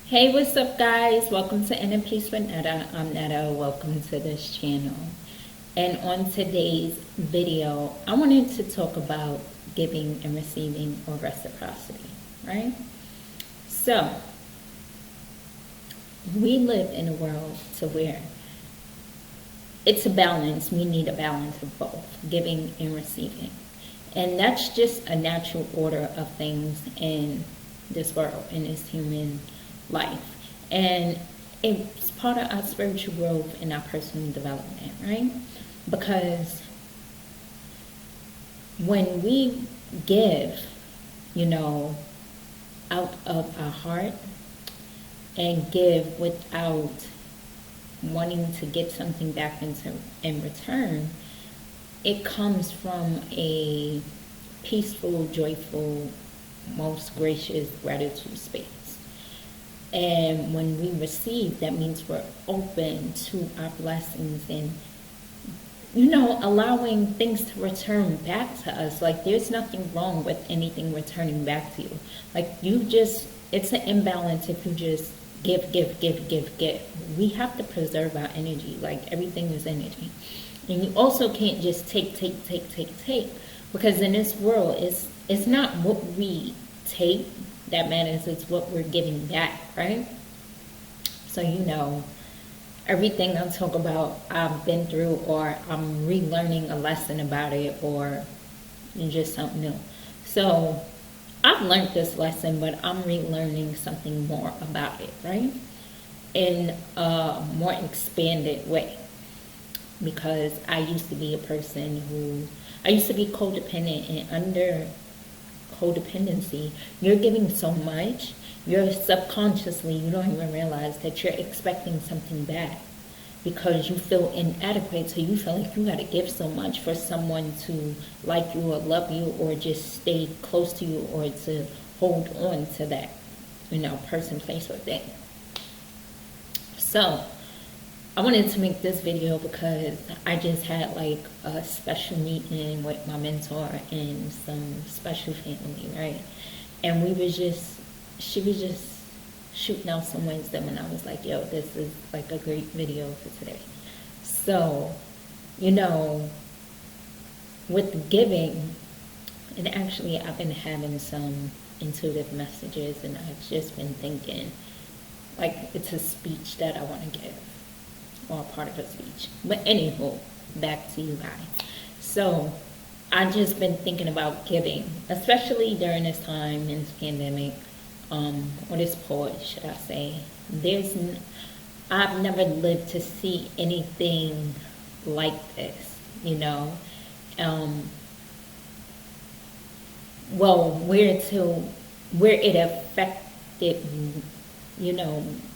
Hey, what's up, guys? Welcome to Inner Peace with Netta. I'm Netta. Welcome to this channel. And on today's video, I wanted to talk about giving and receiving or reciprocity, right? So, we live in a world to where it's a balance. We need a balance of both, giving and receiving. And that's just a natural order of things in this world, in this human life. And it's part of our spiritual growth and our personal development, right? Because when we give, out of our heart and give without wanting to get something back in return, it comes from a peaceful, joyful, most gracious gratitude space. And when we receive, that means we're open to our blessings and, allowing things to return back to us. Like, there's nothing wrong with anything returning back to you. Like, it's an imbalance if you just give, give, give, give, give. We have to preserve our energy. Like, everything is energy. And you also can't just take. Because in this world, it's not what we take that matters, it's what we're giving back, right? So, everything I talk about, I've been through, or I'm relearning a lesson about it, or just something new. So, I've learned this lesson, but I'm relearning something more about it, right? In a more expanded way. Because I used to be a person I used to be codependent, and under codependency, you're giving so much, you're subconsciously, you don't even realize that you're expecting something back because you feel inadequate. So you feel like you got to give so much for someone to like you or love you or just stay close to you or to hold on to that, person, place, or thing. So I wanted to make this video because I just had like a special meeting with my mentor and some special family, right? And she was just shooting out some wisdom, and I was like, yo, this is like a great video for today. So, with giving, and actually I've been having some intuitive messages, and I've just been thinking, like, it's a speech that I want to give, or part of a speech. But anywho, back to you guys. So I've just been thinking about giving, especially during this time in this pandemic, or this pause, should I say. I've never lived to see anything like this, well, where it affected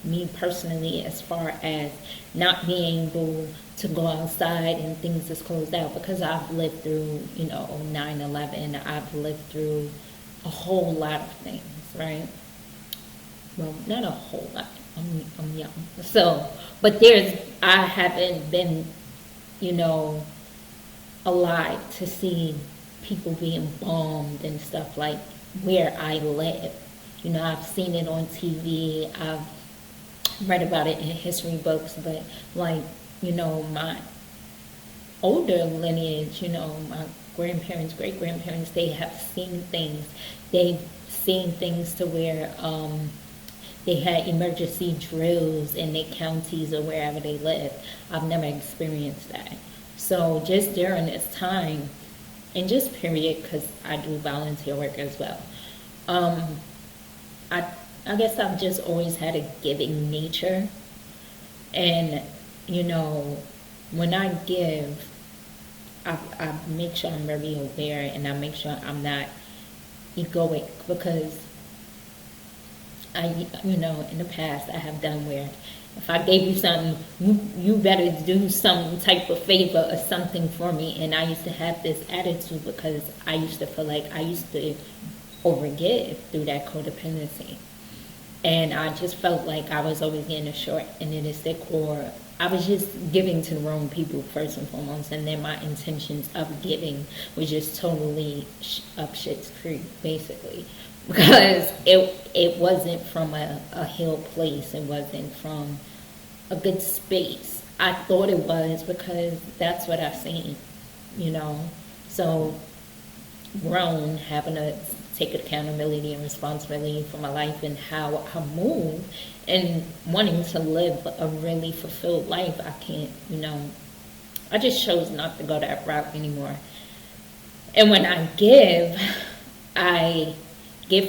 me personally, as far as not being able to go outside and things is closed out, because I've lived through, 9/11. I've lived through a whole lot of things, right? Well, not a whole lot. I'm young. So, but I haven't been, alive to see people being bombed and stuff like where I live. I've seen it on TV. I've read about it in history books, but like, my older lineage, my grandparents, great grandparents, they have seen things. They've seen things to where they had emergency drills in their counties or wherever they live. I've never experienced that. So just during this time, and just period, because I do volunteer work as well. I guess I've just always had a giving nature. And, when I give, I make sure I'm very aware, and I make sure I'm not egoic, because in the past I have done where if I gave you something, you better do some type of favor or something for me. And I used to have this attitude because I used to feel like I used to overgive through that codependency. And I just felt like I was always getting a short end of the stick, or I was just giving to the wrong people first and foremost, and then my intentions of giving was just totally up shit's creek, basically, because it wasn't from a healed place. It wasn't from a good space. I thought it was because that's what I seen, you know. So grown, having to take accountability and responsibility for my life and how I move, and wanting to live a really fulfilled life. I can't, you know, I just chose not to go that route anymore. And when I give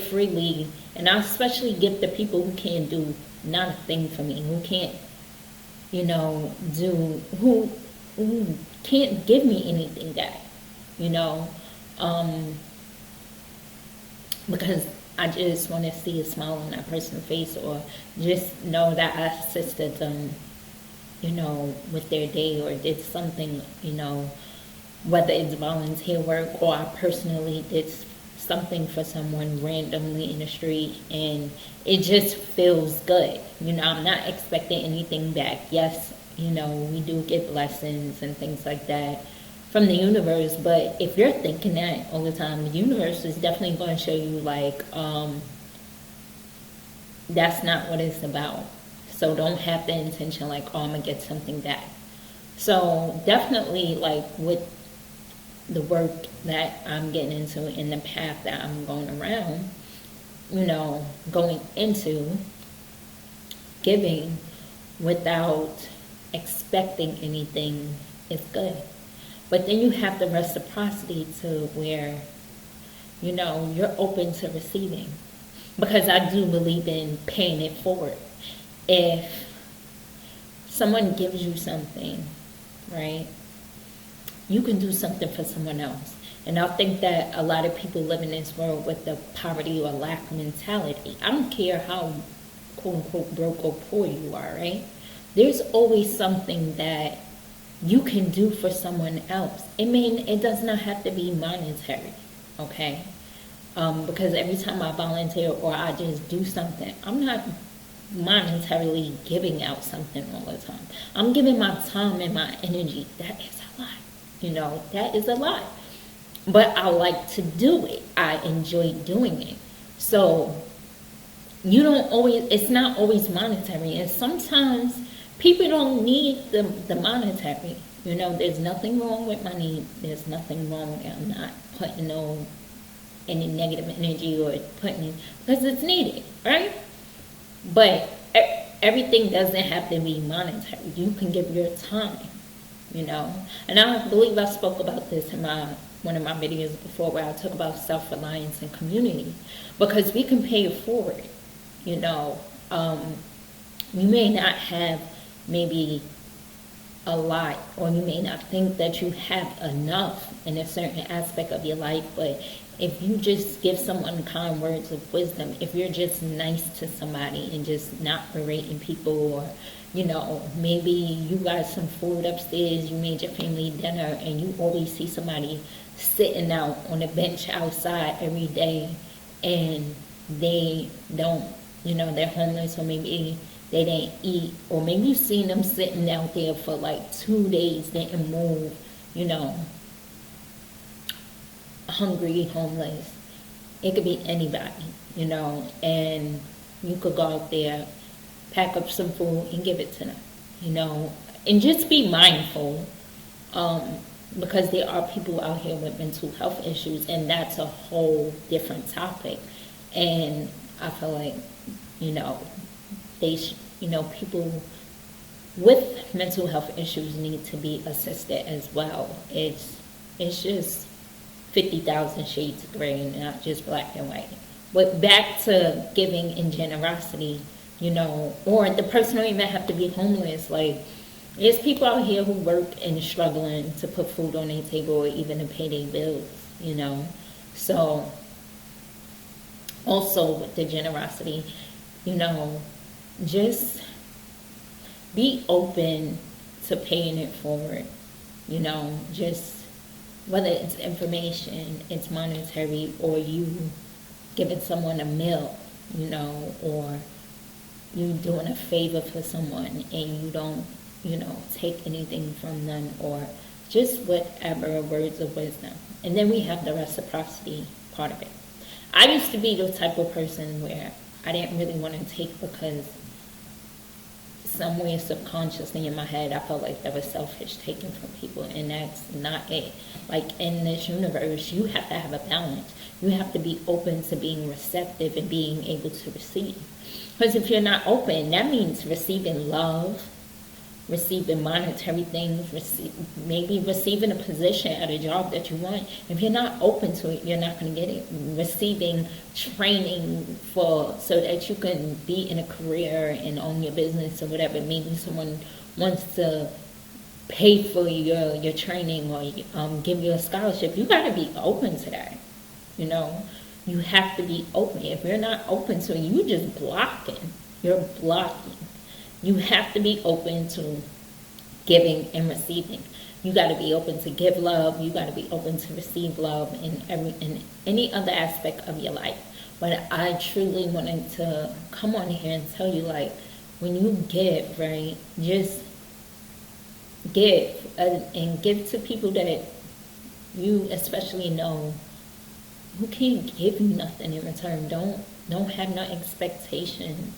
freely, and I especially give to people who can't do not a thing for me, who can't, you know, who can't give me anything back, you know. Because I just want to see a smile on that person's face, or just know that I assisted them, you know, with their day, or did something, you know, whether it's volunteer work or I personally did something for someone randomly in the street, and it just feels good. You know, I'm not expecting anything back. Yes, you know, we do get blessings and things like that from the universe, but if you're thinking that all the time, the universe is definitely going to show you like that's not what it's about. So don't have the intention like, oh, I'm gonna get something back. So definitely, like, with the work that I'm getting into and the path that I'm going around, you know, going into, giving without expecting anything is good. But then you have the reciprocity to where, you know, you're open to receiving. Because I do believe in paying it forward. If someone gives you something, right, you can do something for someone else. And I think that a lot of people live in this world with the poverty or lack mentality. I don't care how quote unquote broke or poor you are, right? There's always something that you can do for someone else. It does not have to be monetary, okay? Because every time I volunteer or I just do something, I'm not monetarily giving out something all the time. I'm giving my time and my energy. That is a lot, you know, that is a lot. But I like to do it. I enjoy doing it. So it's not always monetary. And sometimes people don't need the monetary. You know, there's nothing wrong with money. There's nothing wrong with it. I'm not putting no any negative energy or putting, because it's needed, right? But everything doesn't have to be monetary. You can give your time, you know. And I believe I spoke about this in one of my videos before, where I talk about self-reliance and community, because we can pay it forward, you know. You may not have maybe a lot, or you may not think that you have enough in a certain aspect of your life, but if you just give someone kind words of wisdom, if you're just nice to somebody and just not berating people, or, you know, maybe you got some food upstairs, you made your family dinner, and you always see somebody sitting out on the bench outside every day, and they don't, you know, they're homeless, or maybe they didn't eat, or maybe you've seen them sitting out there for like 2 days, didn't move, you know, hungry, homeless. It could be anybody, you know, and you could go out there, pack up some food and give it to them, you know, and just be mindful, because there are people out here with mental health issues, and that's a whole different topic. And I feel like, you know, people with mental health issues need to be assisted as well. It's just 50,000 shades of gray and not just black and white. But back to giving and generosity, you know, or the person don't even have to be homeless. Like, there's people out here who work and struggling to put food on their table, or even to pay their bills, you know. So also with the generosity, you know, just be open to paying it forward, you know, just whether it's information, it's monetary, or you giving someone a meal, you know, or you doing a favor for someone and you don't, take anything from them, or just whatever words of wisdom. And then we have the reciprocity part of it. I used to be the type of person where I didn't really want to take, because somewhere subconsciously in my head I felt like that was selfish, taking from people, and that's not it. Like, in this universe, you have to have a balance. You have to be open to being receptive and being able to receive. Because if you're not open, that means receiving love, receiving monetary things, maybe receiving a position at a job that you want. If you're not open to it, you're not going to get it. Receiving training so that you can be in a career and own your business or whatever. Maybe someone wants to pay for your training, or give you a scholarship. You got to be open to that. You have to be open. If you're not open to it, you just blocking. You're blocking. You have to be open to giving and receiving. You got to be open to give love. You got to be open to receive love in any other aspect of your life. But I truly wanted to come on here and tell you, like, when you give, right, just give, and give to people that you especially know who can't give you nothing in return. Don't have no expectation,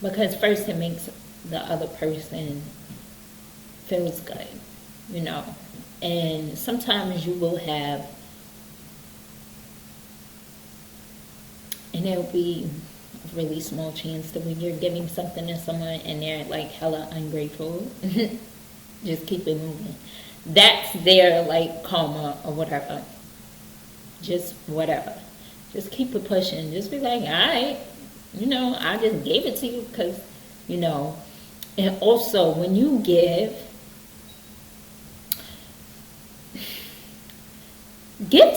because first it makes the other person feels good, and sometimes you will have, and there'll be a really small chance that when you're giving something to someone and they're like hella ungrateful, just keep it moving. That's their like karma or whatever. Just whatever. Just keep it pushing. Just be like, all right, I just gave it to you because, and also when you give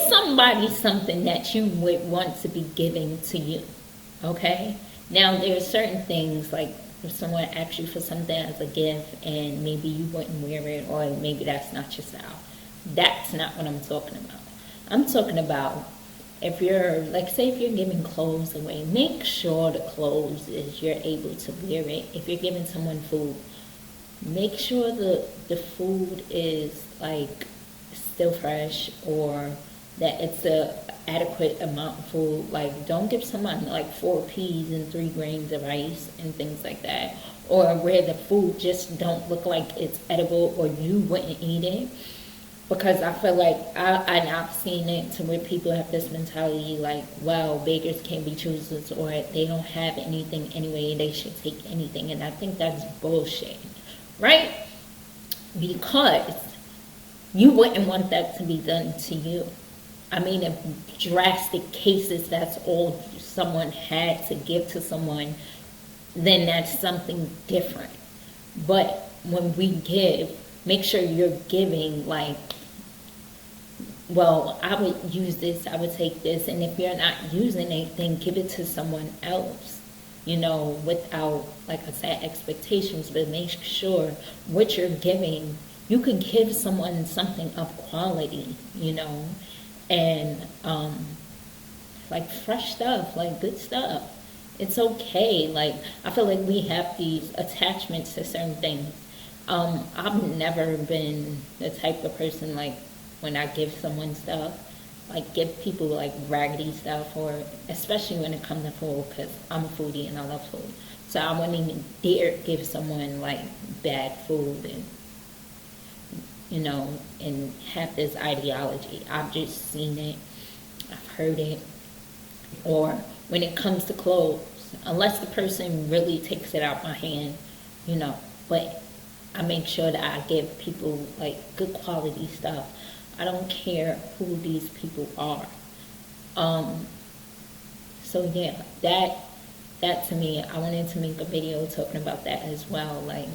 somebody something that you would want to be giving to you, okay? Now, there are certain things, like if someone asks you for something as a gift and maybe you wouldn't wear it, or maybe that's not your style. That's not what I'm talking about. I'm talking about if you're, like, say if you're giving clothes away, make sure the clothes is you're able to wear it. If you're giving someone food, make sure the food is, like, still fresh, or that it's a adequate amount of food. Like, don't give someone like 4 peas and 3 grains of rice and things like that, or where the food just don't look like it's edible or you wouldn't eat it. Because I feel like I've seen it to where people have this mentality like, well, beggars can't be choosers, or they don't have anything anyway, they should take anything. And I think that's bullshit, right? Because you wouldn't want that to be done to you. I mean, in drastic cases, that's all someone had to give to someone, then that's something different. But when we give, make sure you're giving, like, well, I would use this, I would take this, and if you're not using it, then give it to someone else, without, like I said, expectations, but make sure what you're giving, you could give someone something of quality, and like fresh stuff, like good stuff. It's okay. Like, I feel like we have these attachments to certain things. I've never been the type of person, like, when I give someone stuff, like give people like raggedy stuff, or especially when it comes to food, because I'm a foodie and I love food. So I wouldn't even dare give someone like bad food and have this ideology. I've just seen it, I've heard it. Or when it comes to clothes, unless the person really takes it out my hand, but I make sure that I give people like good quality stuff. I don't care who these people are. So yeah, that to me, I wanted to make a video talking about that as well. Like,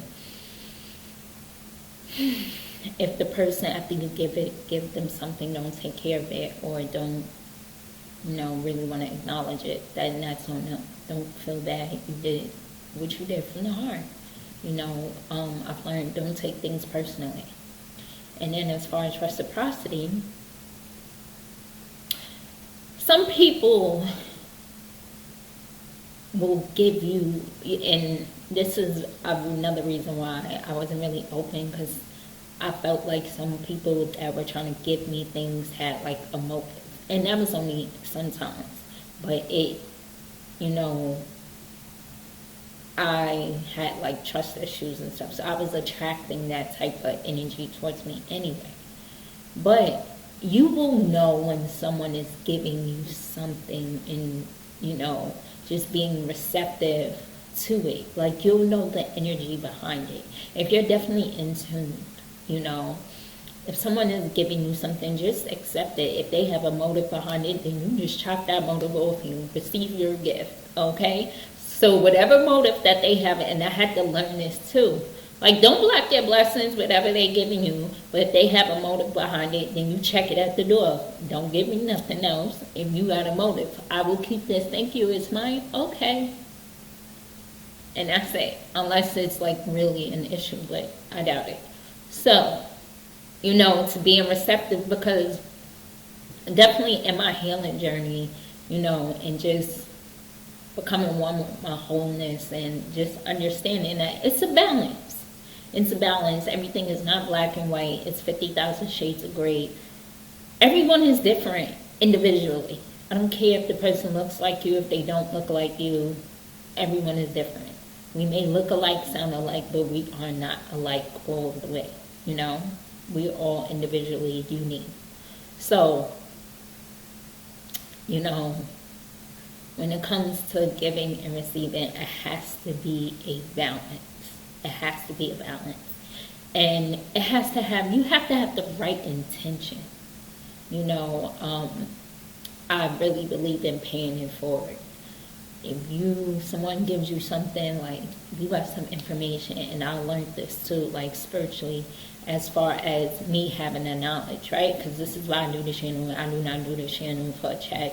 if the person, after you give them something, don't take care of it, or don't, really want to acknowledge it, then that's on them. Don't feel bad. You did what you did from the heart. I've learned, don't take things personally. And then as far as reciprocity, some people will give you, and this is another reason why I wasn't really open, because I felt like some people that were trying to give me things had like a motive, and that was only sometimes, but it, you know, I had like trust issues and stuff, so I was attracting that type of energy towards me anyway. But you will know when someone is giving you something, and you know, just being receptive to it. Like, you'll know the energy behind it. If you're definitely in tune, you know, if someone is giving you something, just accept it. If they have a motive behind it, then you just chop that motive off and receive your gift, okay? So whatever motive that they have, and I had to learn this too. Like, don't block their blessings, whatever they're giving you. But if they have a motive behind it, then you check it at the door. Don't give me nothing else. If you got a motive, I will keep this. Thank you. It's mine. Okay. And that's it. Unless it's like really an issue, but I doubt it. So, you know, to being receptive, because definitely in my healing journey, you know, and just becoming one with my wholeness, and just understanding that it's a balance. It's a balance. Everything is not black and white. It's 50,000 shades of gray. Everyone is different individually. I don't care if the person looks like you, if they don't look like you. Everyone is different. We may look alike, sound alike, but we are not alike all the way. You know, we are all individually unique. So, you know, when it comes to giving and receiving, it has to be a balance. It has to be a balance. And it has to have, you have to have the right intention. You know, I really believe in paying it forward. If someone gives you something, like, you have some information, and I learned this too, like spiritually, as far as me having the knowledge, right? Because this is why I do the channel. I do not do the channel for a check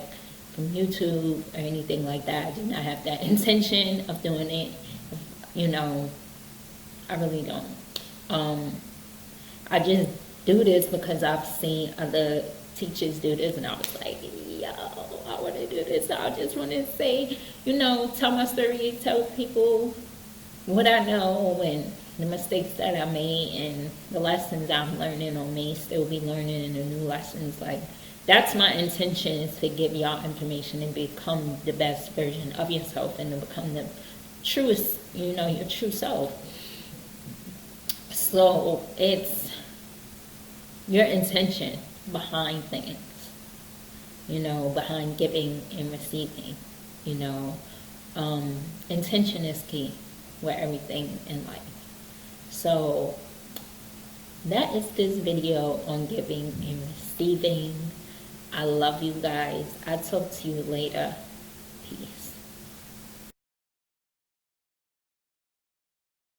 from YouTube or anything like that. I do not have that intention of doing it. You know, I really don't. I just do this because I've seen other teachers do this, and I was like, yo, I want to do this. So I just want to say, you know, tell my story, tell people what I know and the mistakes that I made and the lessons I'm learning, or may still be learning, and the new lessons. Like, that's my intention, is to give y'all information and become the best version of yourself, and to become the truest, you know, your true self. So it's your intention behind things, you know, behind giving and receiving, you know. Intention is key with everything in life. So that is this video on giving and receiving. I love you guys. I'll talk to you later. Peace.